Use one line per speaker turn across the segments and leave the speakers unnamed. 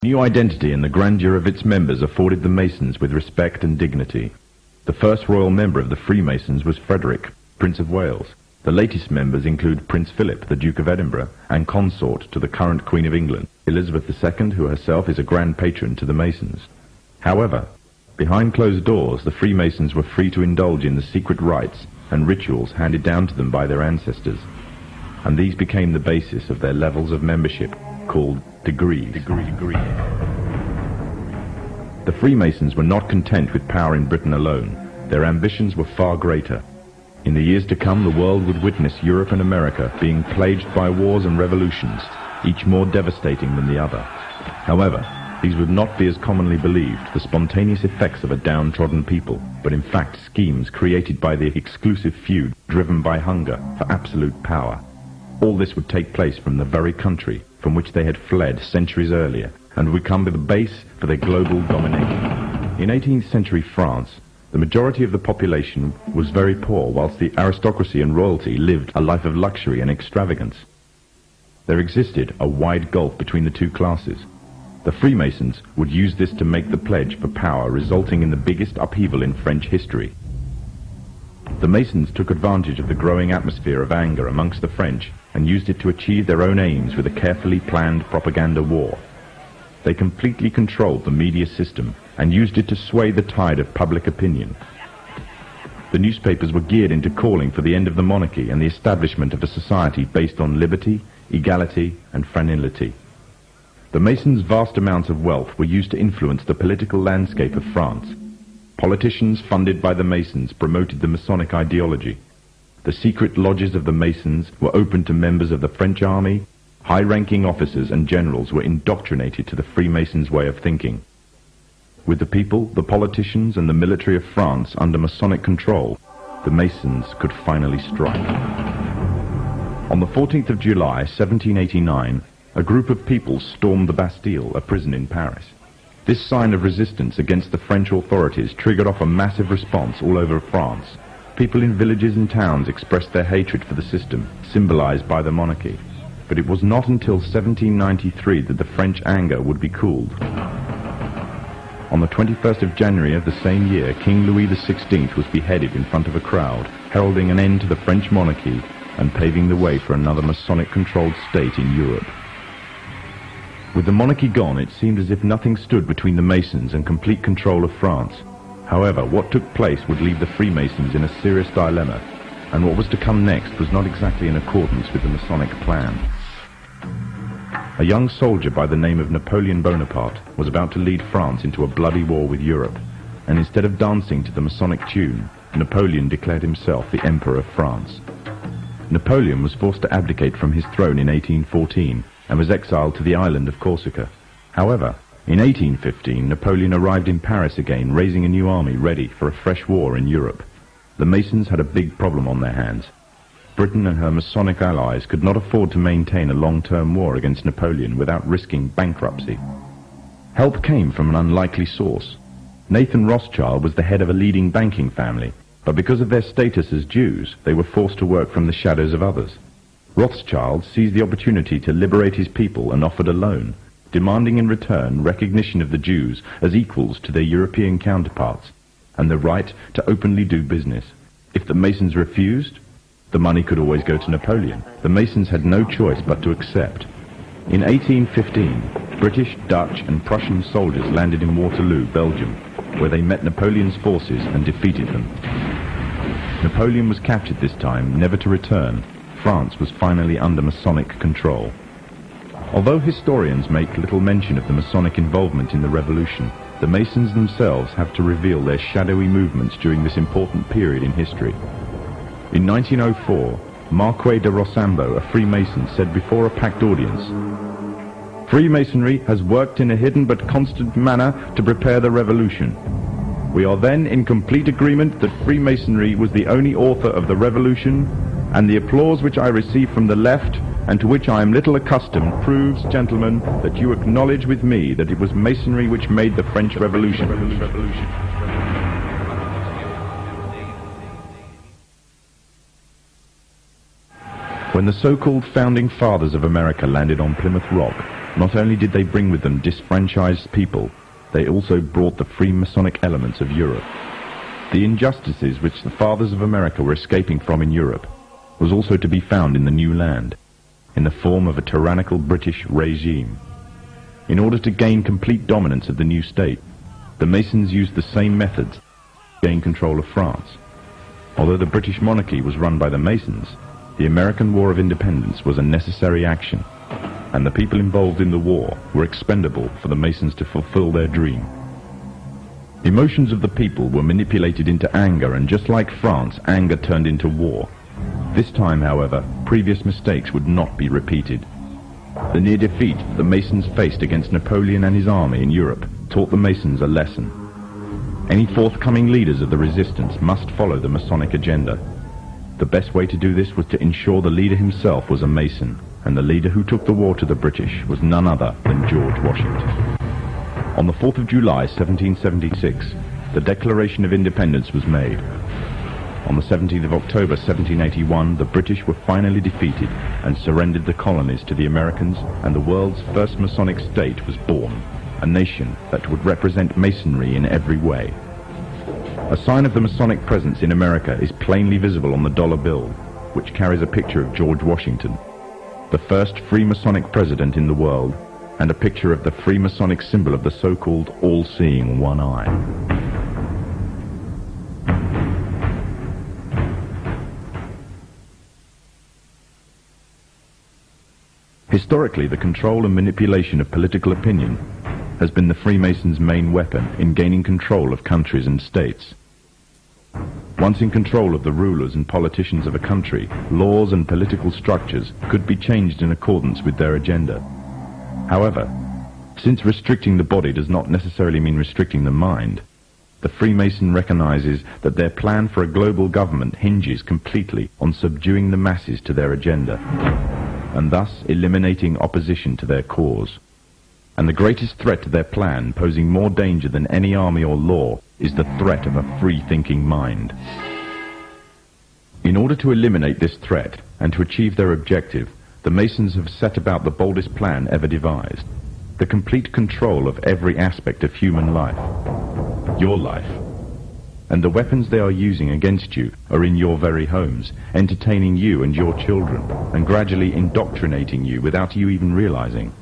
New identity and the grandeur of its members afforded the Masons with respect and dignity. The first royal member of the Freemasons was Frederick, Prince of Wales. The latest members include Prince Philip, the Duke of Edinburgh, and consort to the current Queen of England, Elizabeth II, who herself is a grand patron to the Masons. However, behind closed doors, the Freemasons were free to indulge in the secret rites and rituals handed down to them by their ancestors, and these became the basis of their levels of membership, called degrees. The Freemasons were not content with power in Britain alone. Their ambitions were far greater. In the years to come, the world would witness Europe and America being plagued by wars and revolutions, each more devastating than the other. However, these would not be as commonly believed, the spontaneous effects of a downtrodden people, but in fact schemes created by the exclusive few driven by hunger for absolute power. All this would take place from the very country from which they had fled centuries earlier, and would become the base for their global domination. In 18th century France, the majority of the population was very poor, whilst the aristocracy and royalty lived a life of luxury and extravagance. There existed a wide gulf between the two classes. The Freemasons would use this to make the pledge for power, resulting in the biggest upheaval in French history. The Masons took advantage of the growing atmosphere of anger amongst the French and used it to achieve their own aims with a carefully planned propaganda war. They completely controlled the media system and used it to sway the tide of public opinion. The newspapers were geared into calling for the end of the monarchy and the establishment of a society based on liberty, equality, and fraternity. The Masons' vast amounts of wealth were used to influence the political landscape of France. Politicians funded by the Masons promoted the Masonic ideology. The secret lodges of the Masons were open to members of the French army. High-ranking officers and generals were indoctrinated to the Freemasons' way of thinking. With the people, the politicians, and the military of France under Masonic control, the Masons could finally strike. On the 14th of July, 1789, a group of people stormed the Bastille, a prison in Paris. This sign of resistance against the French authorities triggered off a massive response all over France. People in villages and towns expressed their hatred for the system, symbolized by the monarchy. But it was not until 1793 that the French anger would be cooled. On the 21st of January of the same year, King Louis XVI was beheaded in front of a crowd, heralding an end to the French monarchy and paving the way for another Masonic-controlled state in Europe. With the monarchy gone, it seemed as if nothing stood between the Masons and complete control of France. However, what took place would leave the Freemasons in a serious dilemma, and what was to come next was not exactly in accordance with the Masonic plan. A young soldier by the name of Napoleon Bonaparte was about to lead France into a bloody war with Europe, and instead of dancing to the Masonic tune, Napoleon declared himself the Emperor of France. Napoleon was forced to abdicate from his throne in 1814 and was exiled to the island of Corsica. However, in 1815, Napoleon arrived in Paris again, raising a new army ready for a fresh war in Europe. The Masons had a big problem on their hands. Britain and her Masonic allies could not afford to maintain a long-term war against Napoleon without risking bankruptcy. Help came from an unlikely source. Nathan Rothschild was the head of a leading banking family, but because of their status as Jews, they were forced to work from the shadows of others. Rothschild seized the opportunity to liberate his people and offered a loan, demanding in return recognition of the Jews as equals to their European counterparts, and the right to openly do business. If the Masons refused, the money could always go to Napoleon. The Masons had no choice but to accept. In 1815, British, Dutch, and Prussian soldiers landed in Waterloo, Belgium, where they met Napoleon's forces and defeated them. Napoleon was captured this time, never to return. France was finally under Masonic control. Although historians make little mention of the Masonic involvement in the revolution, the Masons themselves have to reveal their shadowy movements during this important period in history. In 1904, Marquis de Rochambeau, a Freemason, said before a packed audience, "Freemasonry has worked in a hidden but constant manner to prepare the revolution. We are then in complete agreement that Freemasonry was the only author of the revolution, and the applause which I receive from the left, and to which I am little accustomed, proves, gentlemen, that you acknowledge with me that it was Masonry which made the French Revolution." When the so-called founding fathers of America landed on Plymouth Rock, Not only did they bring with them disfranchised people, they also brought the Freemasonic elements of Europe. The injustices which the fathers of America were escaping from in Europe was also to be found in the new land, in the form of a tyrannical British regime. In order to gain complete dominance of the new state, the Masons used the same methods to gain control of France. Although the British monarchy was run by the Masons, the American War of Independence was a necessary action, and the people involved in the war were expendable for the Masons to fulfill their dream. Emotions of the people were manipulated into anger, and just like France, anger turned into war. This time, however, previous mistakes would not be repeated. The near defeat the Masons faced against Napoleon and his army in Europe taught the Masons a lesson. Any forthcoming leaders of the resistance must follow the Masonic agenda. The best way to do this was to ensure the leader himself was a Mason, and the leader who took the war to the British was none other than George Washington. On the 4th of July 1776, the Declaration of Independence was made. On the 17th of October 1781, the British were finally defeated and surrendered the colonies to the Americans, and the world's first Masonic state was born, a nation that would represent Masonry in every way. A sign of the Masonic presence in America is plainly visible on the dollar bill, which carries a picture of George Washington, the first Freemasonic president in the world, and a picture of the Freemasonic symbol of the so-called all-seeing one eye. Historically, the control and manipulation of political opinion has been the Freemasons' main weapon in gaining control of countries and states. Once in control of the rulers and politicians of a country, laws and political structures could be changed in accordance with their agenda. However, since restricting the body does not necessarily mean restricting the mind, the Freemason recognizes that their plan for a global government hinges completely on subduing the masses to their agenda, and thus eliminating opposition to their cause. And the greatest threat to their plan, posing more danger than any army or law, is the threat of a free-thinking mind. In order to eliminate this threat and to achieve their objective, the Masons have set about the boldest plan ever devised: the complete control of every aspect of human life, your life. And the weapons they are using against you are in your very homes, entertaining you and your children, and gradually indoctrinating you without you even realizing.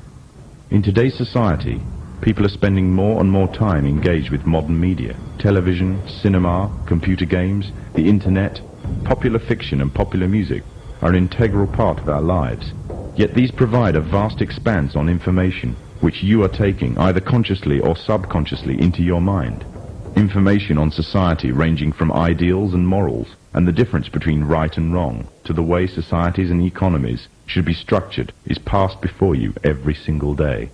In today's society, people are spending more and more time engaged with modern media. Television, cinema, computer games, the internet, popular fiction and popular music are an integral part of our lives. Yet these provide a vast expanse on information, which you are taking, either consciously or subconsciously, into your mind. Information on society ranging from ideals and morals, and the difference between right and wrong, to the way societies and economies should be structured, is passed before you every single day.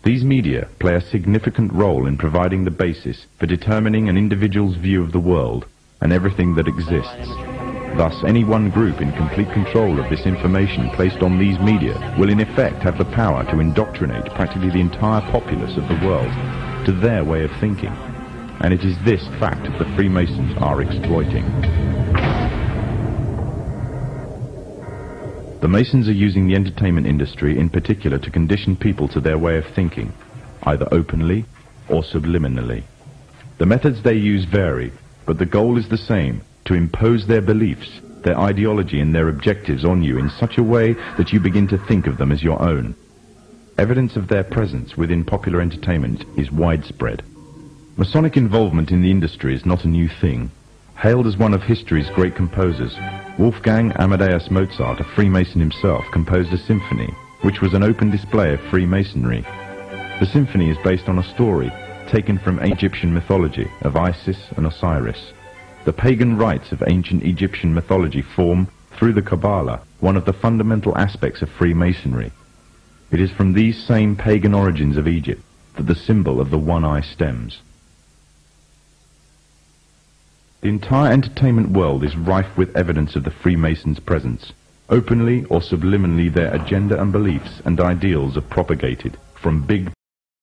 These media play a significant role in providing the basis for determining an individual's view of the world and everything that exists. Thus, any one group in complete control of this information placed on these media will in effect have the power to indoctrinate practically the entire populace of the world to their way of thinking. And it is this fact the Freemasons are exploiting. The Masons are using the entertainment industry in particular to condition people to their way of thinking, either openly or subliminally. The methods they use vary, but the goal is the same: to impose their beliefs, their ideology and their objectives on you in such a way that you begin to think of them as your own. Evidence of their presence within popular entertainment is widespread. Masonic involvement in the industry is not a new thing. Hailed as one of history's great composers, Wolfgang Amadeus Mozart, a Freemason himself, composed a symphony, which was an open display of Freemasonry. The symphony is based on a story taken from Egyptian mythology of Isis and Osiris. The pagan rites of ancient Egyptian mythology form, through the Kabbalah, one of the fundamental aspects of Freemasonry. It is from these same pagan origins of Egypt that the symbol of the one eye stems. The entire entertainment world is rife with evidence of the Freemasons' presence. Openly or subliminally their agenda and beliefs and ideals are propagated from big